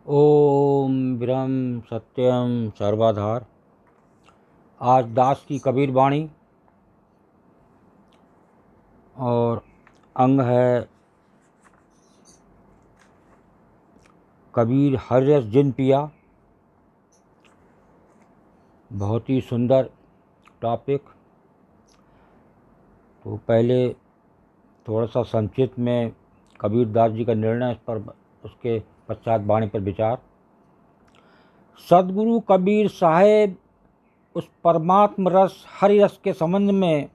ओम ब्रह्म सत्यम सर्वाधार। आज दास की कबीर वाणी और अंग है कबीर हर रस जिन पिया। बहुत ही सुंदर टॉपिक। तो पहले थोड़ा सा संक्षिप्त में कबीर दास जी का निर्णय, इस पर उसके पश्चात वाणी पर विचार। सदगुरु कबीर साहेब उस परमात्म रस हरि रस के संबंध में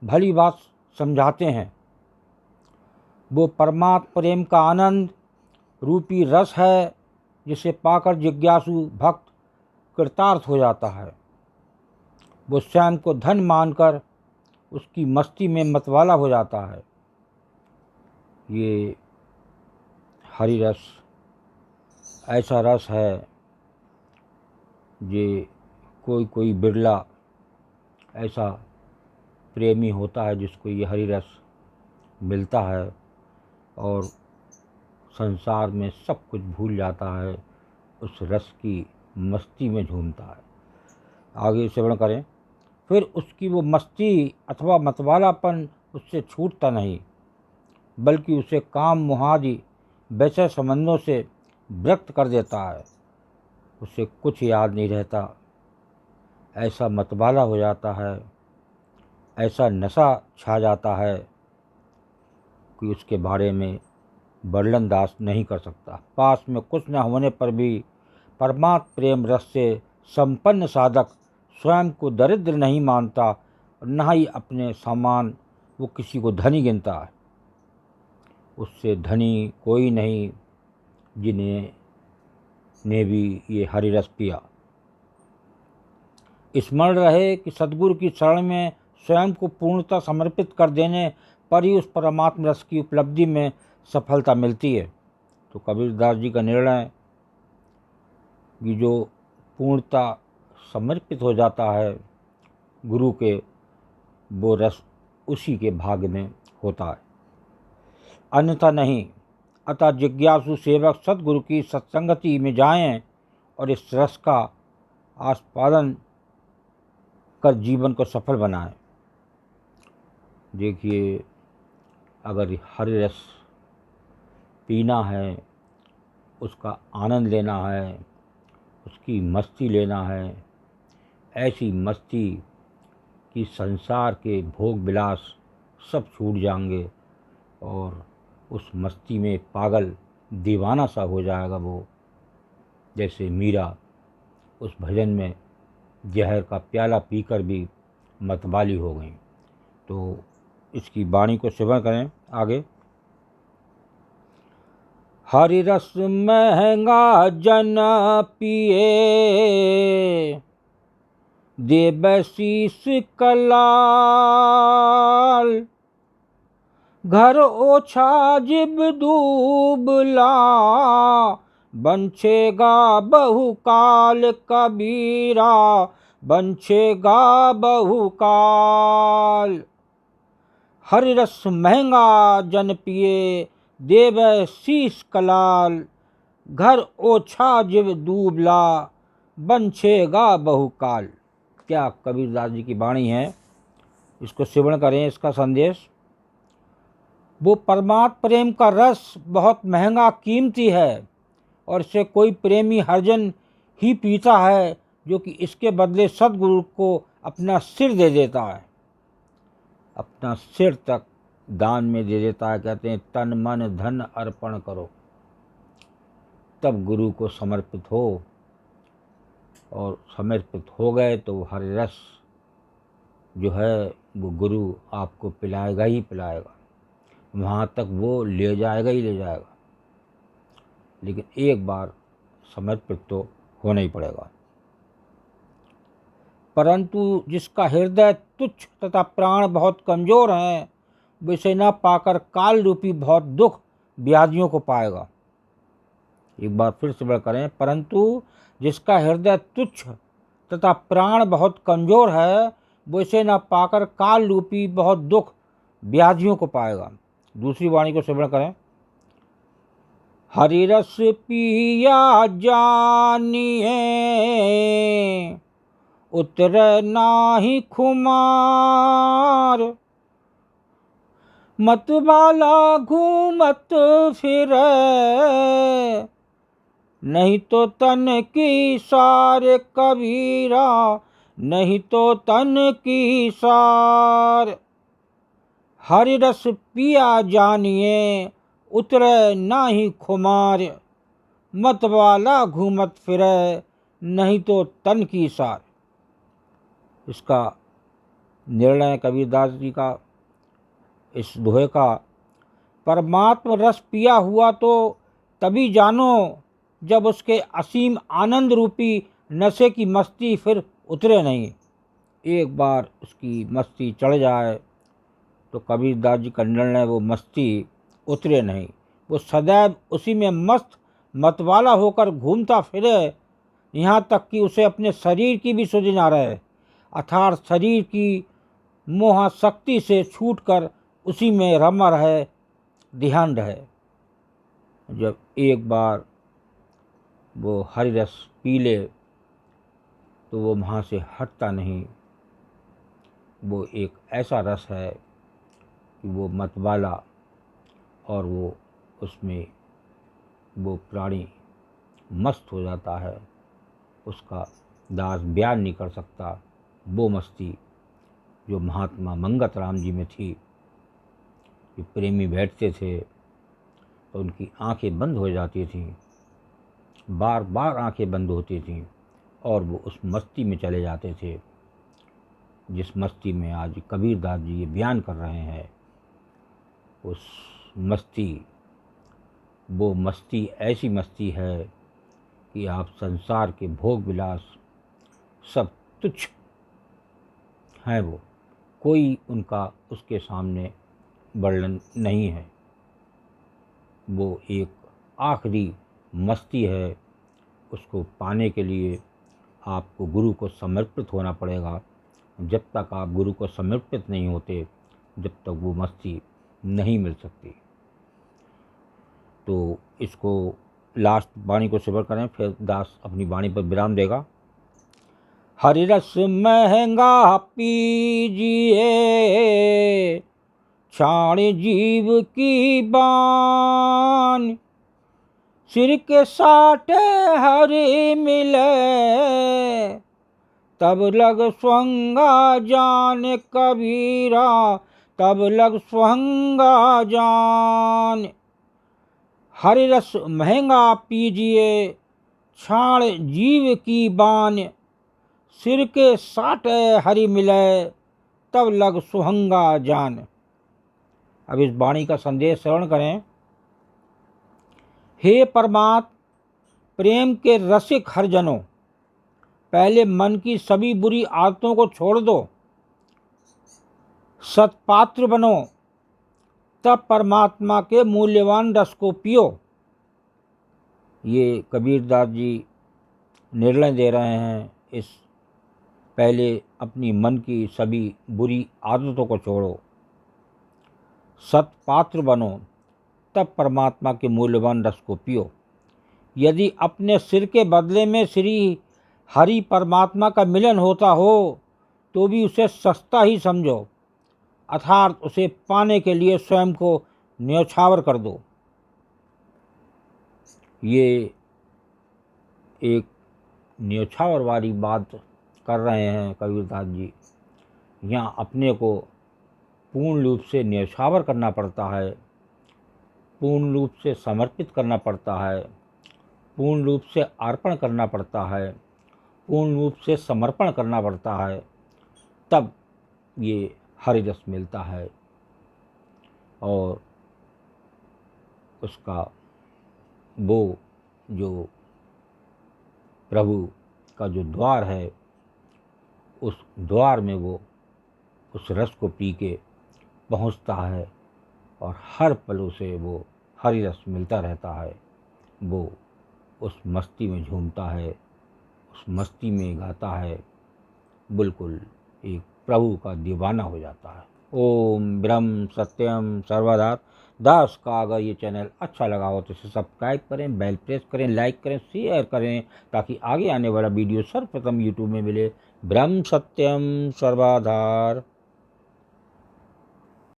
भली बात समझाते हैं। वो परमात्म प्रेम का आनंद रूपी रस है जिसे पाकर जिज्ञासु भक्त कृतार्थ हो जाता है। वो स्वयं को धन मानकर उसकी मस्ती में मतवाला हो जाता है। ये हरि रस ऐसा रस है जे कोई कोई बिरला ऐसा प्रेमी होता है जिसको ये हरि रस मिलता है और संसार में सब कुछ भूल जाता है, उस रस की मस्ती में झूमता है। आगे श्रवण करें। फिर उसकी वो मस्ती अथवा मतवालापन उससे छूटता नहीं, बल्कि उसे काम मुहादि वैसे संबंधों से विरक्त कर देता है। उसे कुछ याद नहीं रहता, ऐसा मतवाला हो जाता है, ऐसा नशा छा जाता है कि उसके बारे में वर्णन दास नहीं कर सकता। पास में कुछ न होने पर भी परमात्म प्रेम रस से संपन्न साधक स्वयं को दरिद्र नहीं मानता और न ही अपने समान वो किसी को धनी गिनता है। उससे धनी कोई नहीं जिन्हें ने भी ये हरि रस पिया। स्मरण रहे कि सद्गुरु की शरण में स्वयं को पूर्णतः समर्पित कर देने पर ही उस परमात्म रस की उपलब्धि में सफलता मिलती है। तो कबीरदास जी का निर्णय कि जो पूर्णतः समर्पित हो जाता है गुरु के, वो रस उसी के भाग्य में होता है, अन्यथा नहीं। अतः जिज्ञासु सेवक सद्गुरु की सत्संगति में जाएं और इस रस का आस्वादन कर जीवन को सफल बनाएं। देखिए, अगर हरि रस पीना है, उसका आनंद लेना है, उसकी मस्ती लेना है, ऐसी मस्ती कि संसार के भोग विलास सब छूट जाएंगे और उस मस्ती में पागल दीवाना सा हो जाएगा वो। जैसे मीरा उस भजन में जहर का प्याला पीकर भी मतवाली हो गई। तो इसकी वाणी को श्रवण करें आगे। हरि रस महंगा जन पिए, देव शीस कलाल। घर ओछा जिब दूबला, बंछेगा बहुकाल कबीरा, बंछेगा बहुकाल। हरि रस महंगा जन पिए, देव शीस कलाल। घर ओछा जिब दूबला, बंछेगा बहुकाल। क्या कबीरदास जी की वाणी है, इसको श्रवण करें। इसका संदेश, वो परमात्म प्रेम का रस बहुत महंगा कीमती है और इसे कोई प्रेमी हरजन ही पीता है जो कि इसके बदले सद्गुरु को अपना सिर दे देता है, अपना सिर तक दान में दे देता है। कहते हैं तन मन धन अर्पण करो, तब गुरु को समर्पित हो, और समर्पित हो गए तो हरि रस जो है वो गुरु आपको पिलाएगा ही पिलाएगा, वहाँ तक वो ले जाएगा ही ले जाएगा। लेकिन एक बार समर्पित तो होना ही पड़ेगा। परंतु जिसका हृदय तुच्छ तथा प्राण बहुत कमज़ोर हैं, विषय न पाकर काल रूपी बहुत दुख व्याधियों को पाएगा। एक बार फिर से करें। परंतु जिसका हृदय तुच्छ तथा प्राण बहुत कमज़ोर है, वो इसे न पाकर काल रूपी बहुत दुख व्याधियों को पाएगा। दूसरी वाणी को श्रवण करें। हरि रस पिया जानिए, उतर नाही खुमार। मत वाला घूमत फिरे, नहीं तो तन की सार कबीरा, नहीं तो तन की सार। हरि रस पिया जानिए, उतरे नाही खुमार। मत वाला घूमत फिरे, नहीं तो तन की सार। इसका निर्णय कबीरदास जी का इस दोहे का, परमात्म रस पिया हुआ तो तभी जानो जब उसके असीम आनंद रूपी नशे की मस्ती फिर उतरे नहीं। एक बार उसकी मस्ती चढ़ जाए तो कबीरदास जी का निर्णय, वो मस्ती उतरे नहीं। वो सदैव उसी में मस्त मतवाला होकर घूमता फिरे, यहाँ तक कि उसे अपने शरीर की भी सुध ना रहे, अर्थात शरीर की मोहाशक्ति से छूटकर उसी में रमा रहे, ध्यान रहे। जब एक बार वो हरि रस पी ले तो वो वहाँ से हटता नहीं। वो एक ऐसा रस है कि वो मतवाला, और वो उसमें वो प्राणी मस्त हो जाता है। उसका दास बयान नहीं कर सकता वो मस्ती जो महात्मा मंगत राम जी में थी। कि प्रेमी बैठते थे तो उनकी आंखें बंद हो जाती थीं, बार बार आंखें बंद होती थीं, और वो उस मस्ती में चले जाते थे जिस मस्ती में आज कबीरदास जी ये बयान कर रहे हैं। उस मस्ती, वो मस्ती ऐसी मस्ती है कि आप संसार के भोग विलास सब तुच्छ हैं, वो कोई उनका उसके सामने वर्णन नहीं है। वो एक आखिरी मस्ती है। उसको पाने के लिए आपको गुरु को समर्पित होना पड़ेगा। जब तक आप गुरु को समर्पित नहीं होते, जब तक वो मस्ती नहीं मिल सकती। तो इसको लास्ट वाणी को सिमर करें, फिर दास अपनी वाणी पर विराम देगा। हरि रस महंगा पीजिए, छाण जीव की बान। सिर के साटे हरि मिले, तब लग स्वंगा जान कबीरा, तब लग स्वंगा जान। हरि रस महंगा पीजिए, छाण जीव की बान। सिर के साटे हरि मिले, तब लग सुहंगा जान। अब इस वाणी का संदेश श्रवण करें। हे परमात्म, प्रेम के रसिक हरजनों, पहले मन की सभी बुरी आदतों को छोड़ दो, सत्पात्र बनो, तब परमात्मा के मूल्यवान रस को पियो। ये कबीरदास जी निर्णय दे रहे हैं। इस पहले अपनी मन की सभी बुरी आदतों को छोड़ो, सत्पात्र बनो, तब परमात्मा के मूल्यवान रस को पियो। यदि अपने सिर के बदले में श्री हरि परमात्मा का मिलन होता हो तो भी उसे सस्ता ही समझो, अर्थात उसे पाने के लिए स्वयं को न्यौछावर कर दो। ये एक न्यौछावर वाली बात कर रहे हैं कबीरदास जी। यहाँ अपने को पूर्ण रूप से न्यौछावर करना पड़ता है, पूर्ण रूप से समर्पित करना पड़ता है, पूर्ण रूप से अर्पण करना पड़ता है, पूर्ण रूप से समर्पण करना पड़ता है, तब ये हरि रस मिलता है। और उसका वो जो प्रभु का जो द्वार है, उस द्वार में वो उस रस को पी के पहुँचता है, और हर पल उसे वो हरि रस मिलता रहता है। वो उस मस्ती में झूमता है, उस मस्ती में गाता है, बिल्कुल एक प्रभु का दीवाना हो जाता है। ओम ब्रह्म सत्यम सर्वदा दास का। अगर ये चैनल अच्छा लगा हो तो इसे सब्सक्राइब करें, बेल प्रेस करें, लाइक करें, शेयर करें, ताकि आगे आने वाला वीडियो सर्वप्रथम यूट्यूब में मिले। ब्रह्म सत्यम सर्वधार।